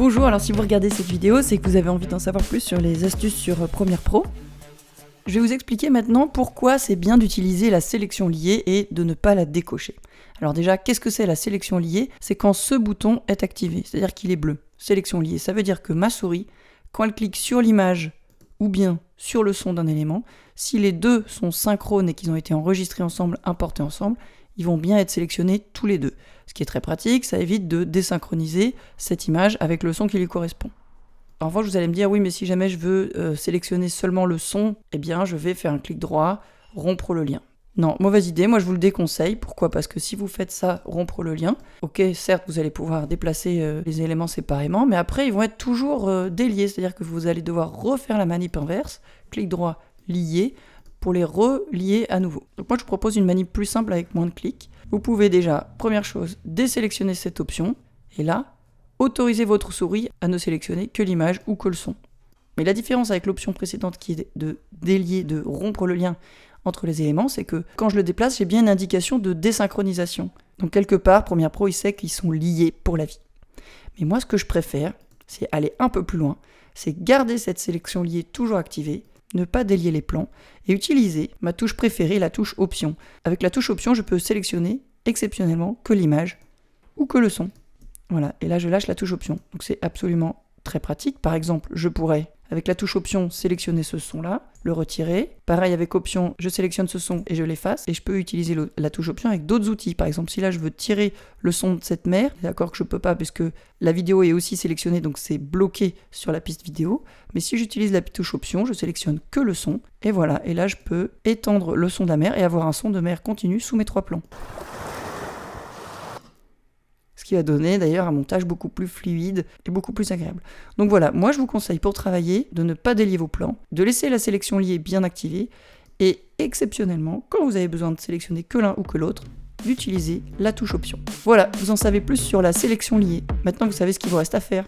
Bonjour, alors si vous regardez cette vidéo, c'est que vous avez envie d'en savoir plus sur les astuces sur Premiere Pro. Je vais vous expliquer maintenant pourquoi c'est bien d'utiliser la sélection liée et de ne pas la décocher. Alors déjà, qu'est-ce que c'est la sélection liée? C'est quand ce bouton est activé, c'est-à-dire qu'il est bleu. Sélection liée, ça veut dire que ma souris, quand elle clique sur l'image ou bien sur le son d'un élément, si les deux sont synchrones et qu'ils ont été enregistrés ensemble, importés ensemble, ils vont bien être sélectionnés tous les deux. Ce qui est très pratique, ça évite de désynchroniser cette image avec le son qui lui correspond. En revanche, vous allez me dire, oui, mais si jamais je veux sélectionner seulement le son, eh bien, je vais faire un clic droit, rompre le lien. Non, mauvaise idée, moi je vous le déconseille. Pourquoi? Parce que si vous faites ça, rompre le lien, ok, certes, vous allez pouvoir déplacer les éléments séparément, mais après, ils vont être toujours déliés, c'est-à-dire que vous allez devoir refaire la manip inverse, clic droit, lier, pour les relier à nouveau. Donc moi, je vous propose une manip plus simple avec moins de clics. Vous pouvez déjà, première chose, désélectionner cette option, et là, autoriser votre souris à ne sélectionner que l'image ou que le son. Mais la différence avec l'option précédente qui est de délier, de rompre le lien entre les éléments, c'est que quand je le déplace, j'ai bien une indication de désynchronisation. Donc quelque part, Premiere Pro, il sait qu'ils sont liés pour la vie. Mais moi, ce que je préfère, c'est aller un peu plus loin, c'est garder cette sélection liée toujours activée, ne pas délier les plans, et utiliser ma touche préférée, la touche option. Avec la touche option, je peux sélectionner exceptionnellement que l'image ou que le son. Voilà, et là je lâche la touche option. Donc c'est absolument très pratique. Par exemple, je pourrais, avec la touche option, sélectionner ce son-là, le retirer. Pareil avec option, je sélectionne ce son et je l'efface. Et je peux utiliser la touche option avec d'autres outils. Par exemple, si là je veux tirer le son de cette mer, d'accord que je peux pas puisque la vidéo est aussi sélectionnée, donc c'est bloqué sur la piste vidéo. Mais si j'utilise la touche option, je sélectionne que le son. Et voilà, et là je peux étendre le son de la mer et avoir un son de mer continu sous mes 3 plans. Ce qui va donner d'ailleurs un montage beaucoup plus fluide et beaucoup plus agréable. Donc voilà, moi je vous conseille pour travailler de ne pas délier vos plans, de laisser la sélection liée bien activée et exceptionnellement, quand vous avez besoin de sélectionner que l'un ou que l'autre, d'utiliser la touche option. Voilà, vous en savez plus sur la sélection liée. Maintenant vous savez ce qu'il vous reste à faire.